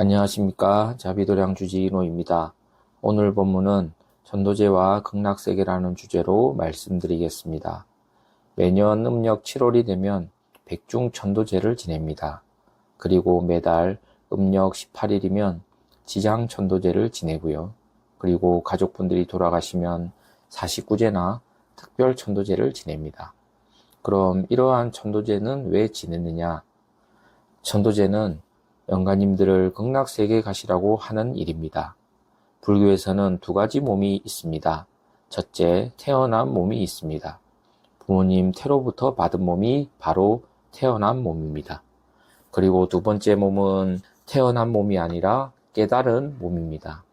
안녕하십니까. 자비도량 주지노입니다. 오늘 본문은 전도제와 극락세계라는 주제로 말씀드리겠습니다. 매년 음력 7월이 되면 백중천도제를 지냅니다. 그리고 매달 음력 18일이면 지장천도제를 지내고요. 그리고 가족분들이 돌아가시면 사십구제나 특별천도제를 지냅니다. 그럼 이러한 천도제는 왜 지내느냐? 천도제는 영가님들을 극락세계에 가시라고 하는 일입니다. 불교에서는 두 가지 몸이 있습니다. 첫째, 태어난 몸이 있습니다. 부모님 태로부터 받은 몸이 바로 태어난 몸입니다. 그리고 두 번째 몸은 태어난 몸이 아니라 깨달은 몸입니다.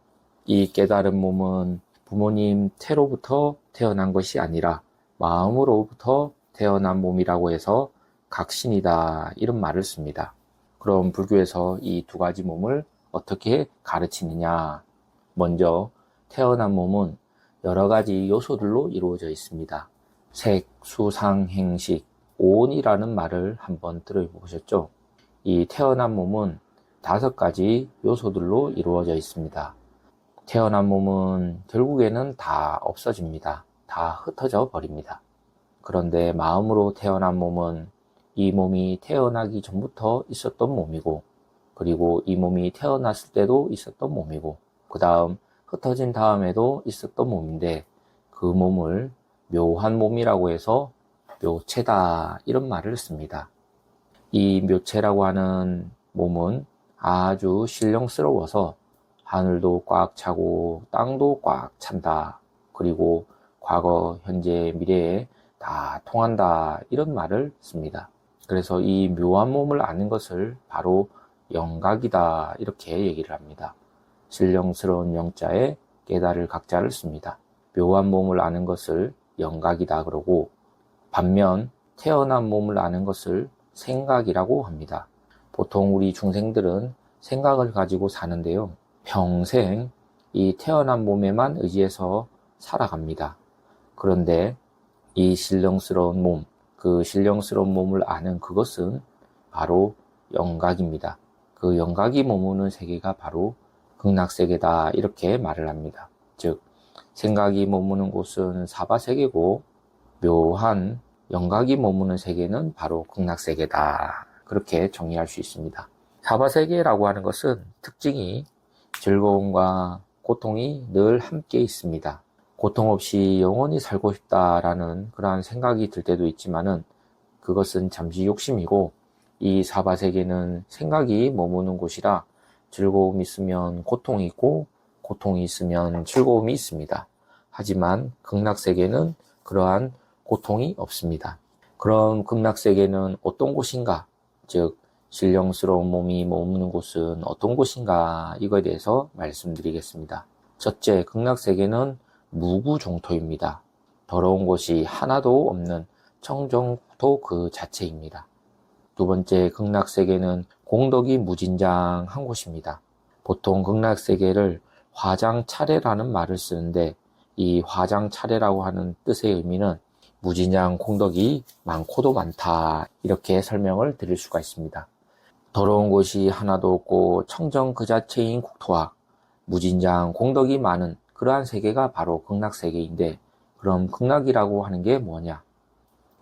이 깨달은 몸은 부모님 태로부터 태어난 것이 아니라 마음으로부터 태어난 몸이라고 해서 각신이다, 이런 말을 씁니다. 그럼 불교에서 이 두 가지 몸을 어떻게 가르치느냐? 먼저 태어난 몸은 여러 가지 요소들로 이루어져 있습니다. 색, 수, 상, 행식, 오온이라는 말을 한번 들어보셨죠? 이 태어난 몸은 5가지 요소들로 이루어져 있습니다. 태어난 몸은 결국에는 다 없어집니다. 다 흩어져 버립니다. 그런데 마음으로 태어난 몸은 이 몸이 태어나기 전부터 있었던 몸이고, 그리고 이 몸이 태어났을 때도 있었던 몸이고, 그 다음 흩어진 다음에도 있었던 몸인데, 그 몸을 묘한 몸이라고 해서 묘체다, 이런 말을 씁니다. 이 묘체라고 하는 몸은 아주 신령스러워서 하늘도 꽉 차고 땅도 꽉 찬다, 그리고 과거, 현재, 미래에 다 통한다, 이런 말을 씁니다. 그래서 이 묘한 몸을 아는 것을 바로 영각이다, 이렇게 얘기를 합니다. 신령스러운 영자에 깨달을 각자를 씁니다. 묘한 몸을 아는 것을 영각이다 그러고, 반면 태어난 몸을 아는 것을 생각이라고 합니다. 보통 우리 중생들은 생각을 가지고 사는데요, 평생 이 태어난 몸에만 의지해서 살아갑니다. 그런데 이 신령스러운 몸, 그 신령스러운 몸을 아는 그것은 바로 영각입니다. 그 영각이 머무는 세계가 바로 극락세계다, 이렇게 말을 합니다. 즉, 생각이 머무는 곳은 사바세계고, 묘한 영각이 머무는 세계는 바로 극락세계다, 그렇게 정의할 수 있습니다. 사바세계라고 하는 것은 특징이 즐거움과 고통이 늘 함께 있습니다. 고통 없이 영원히 살고 싶다라는 그러한 생각이 들 때도 있지만은 그것은 잠시 욕심이고, 이 사바세계는 생각이 머무는 곳이라 즐거움이 있으면 고통이 있고, 고통이 있으면 즐거움이 있습니다. 하지만 극락세계는 그러한 고통이 없습니다. 그럼 극락세계는 어떤 곳인가? 즉, 신령스러운 몸이 머무는 곳은 어떤 곳인가? 이거에 대해서 말씀드리겠습니다. 첫째, 극락세계는 무구종토입니다. 더러운 곳이 하나도 없는 청정토 그 자체입니다. 두 번째, 극락세계는 공덕이 무진장한 곳입니다. 보통 극락세계를 화장차례라는 말을 쓰는데, 이 화장차례라고 하는 뜻의 의미는 무진장 공덕이 많고도 많다, 이렇게 설명을 드릴 수가 있습니다. 더러운 곳이 하나도 없고 청정 그 자체인 국토와 무진장 공덕이 많은 그러한 세계가 바로 극락세계인데, 그럼 극락이라고 하는 게 뭐냐?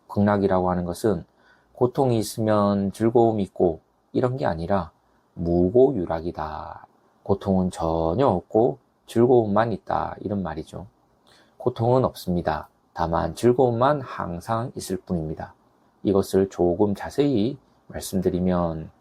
극락이라고 하는 것은 고통이 있으면 즐거움이 있고 이런 게 아니라 무고유락이다. 고통은 전혀 없고 즐거움만 있다, 이런 말이죠. 고통은 없습니다. 다만 즐거움만 항상 있을 뿐입니다. 이것을 조금 자세히 말씀드리면,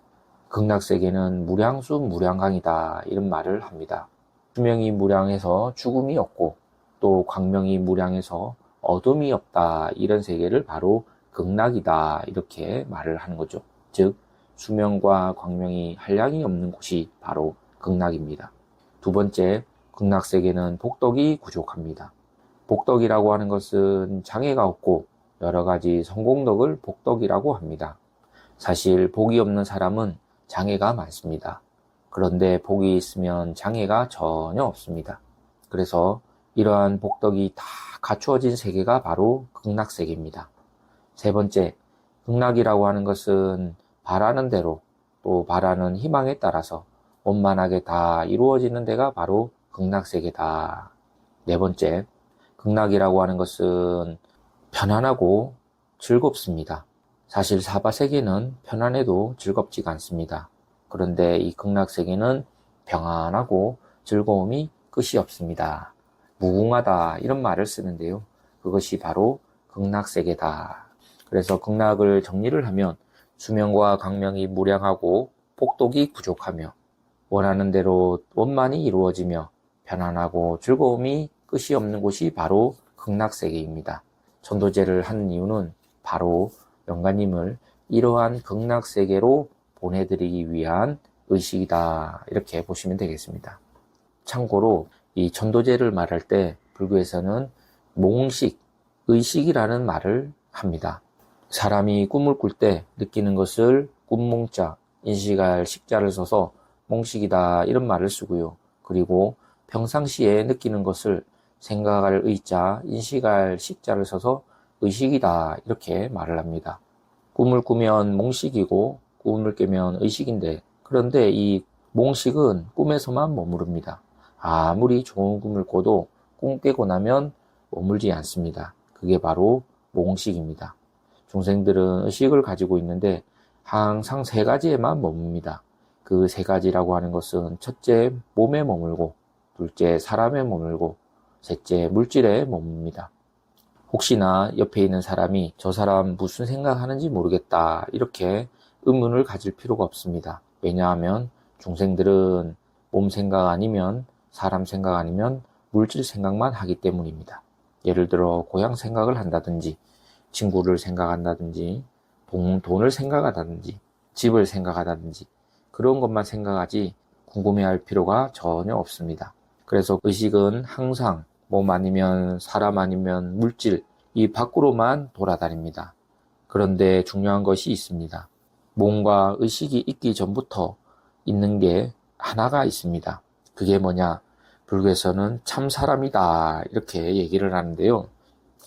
극락세계는 무량수 무량강이다, 이런 말을 합니다. 수명이 무량해서 죽음이 없고, 또 광명이 무량해서 어둠이 없다, 이런 세계를 바로 극락이다, 이렇게 말을 하는 거죠. 즉, 수명과 광명이 한량이 없는 곳이 바로 극락입니다. 두 번째, 극락세계는 복덕이 부족합니다. 복덕이라고 하는 것은 장애가 없고 여러 가지 성공덕을 복덕이라고 합니다. 사실 복이 없는 사람은 장애가 많습니다. 그런데 복이 있으면 장애가 전혀 없습니다. 그래서 이러한 복덕이 다 갖추어진 세계가 바로 극락세계입니다. 세 번째, 극락이라고 하는 것은 바라는 대로, 또 바라는 희망에 따라서 원만하게 다 이루어지는 데가 바로 극락세계다. 네 번째, 극락이라고 하는 것은 편안하고 즐겁습니다. 사실 사바세계는 편안해도 즐겁지가 않습니다. 그런데 이 극락세계는 평안하고 즐거움이 끝이 없습니다. 무궁하다 이런 말을 쓰는데요. 그것이 바로 극락세계다. 그래서 극락을 정리를 하면 수명과 강명이 무량하고 복독이 부족하며 원하는 대로 원만히 이루어지며 편안하고 즐거움이 끝이 없는 곳이 바로 극락세계입니다. 천도제를 하는 이유는 바로 영가님을 이러한 극락세계로 보내드리기 위한 의식이다. 이렇게 보시면 되겠습니다. 참고로 이 천도제를 말할 때 불교에서는 몽식, 의식이라는 말을 합니다. 사람이 꿈을 꿀 때 느끼는 것을 꿈몽자, 인식할 식자를 써서 몽식이다 이런 말을 쓰고요. 그리고 평상시에 느끼는 것을 생각할 의자, 인식할 식자를 써서 의식이다 이렇게 말을 합니다. 꿈을 꾸면 몽식이고 꿈을 깨면 의식인데, 그런데 이 몽식은 꿈에서만 머무릅니다. 아무리 좋은 꿈을 꿔도 꿈 깨고 나면 머물지 않습니다. 그게 바로 몽식입니다. 중생들은 의식을 가지고 있는데 항상 세 가지에만 머뭅니다. 그 세 가지라고 하는 것은 첫째, 몸에 머물고, 둘째, 사람에 머물고, 셋째, 물질에 머뭅니다. 혹시나 옆에 있는 사람이 저 사람 무슨 생각하는지 모르겠다 이렇게 의문을 가질 필요가 없습니다. 왜냐하면 중생들은 몸 생각 아니면 사람 생각 아니면 물질 생각만 하기 때문입니다. 예를 들어 고향 생각을 한다든지 친구를 생각한다든지 돈을 생각한다든지 집을 생각한다든지 그런 것만 생각하지 궁금해할 필요가 전혀 없습니다. 그래서 의식은 항상 몸 아니면 사람 아니면 물질 이 밖으로만 돌아다닙니다. 그런데 중요한 것이 있습니다. 몸과 의식이 있기 전부터 있는 게 하나가 있습니다. 그게 뭐냐? 불교에서는 참 사람이다 이렇게 얘기를 하는데요.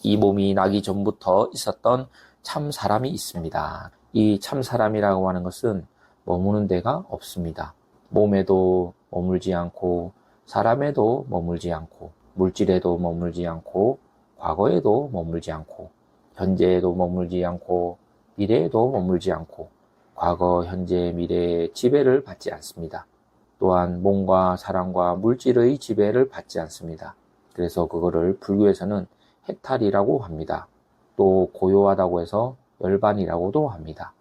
이 몸이 나기 전부터 있었던 참 사람이 있습니다. 이 참 사람이라고 하는 것은 머무는 데가 없습니다. 몸에도 머물지 않고 사람에도 머물지 않고 물질에도 머물지 않고 과거에도 머물지 않고 현재에도 머물지 않고 미래에도 머물지 않고 과거, 현재, 미래의 지배를 받지 않습니다. 또한 몸과 사람과 물질의 지배를 받지 않습니다. 그래서 그거를 불교에서는 해탈이라고 합니다. 또 고요하다고 해서 열반이라고도 합니다.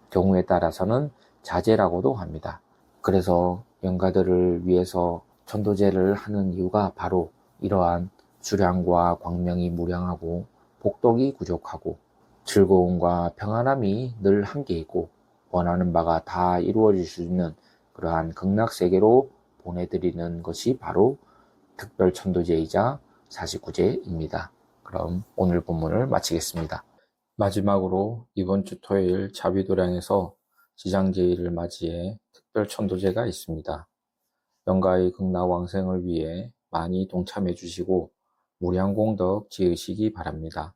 경우에 따라서는 자제라고도 합니다. 그래서 영가들을 위해서 천도제를 하는 이유가 바로 이러한 수량과 광명이 무량하고 복덕이 부족하고 즐거움과 평안함이 늘 함께 있고 원하는 바가 다 이루어질 수 있는 그러한 극락세계로 보내드리는 것이 바로 특별천도제이자 49제입니다. 그럼 오늘 본문을 마치겠습니다. 마지막으로 이번 주 토요일 자비도량에서 지장제의를 맞이해 특별천도제가 있습니다. 영가의 극락왕생을 위해 많이 동참해 주시고 무량功德 지으시기 바랍니다.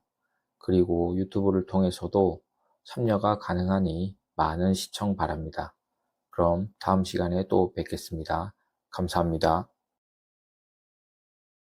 그리고 유튜브를 통해서도 참여가 가능하니 많은 시청 바랍니다. 그럼 다음 시간에 또 뵙겠습니다. 감사합니다.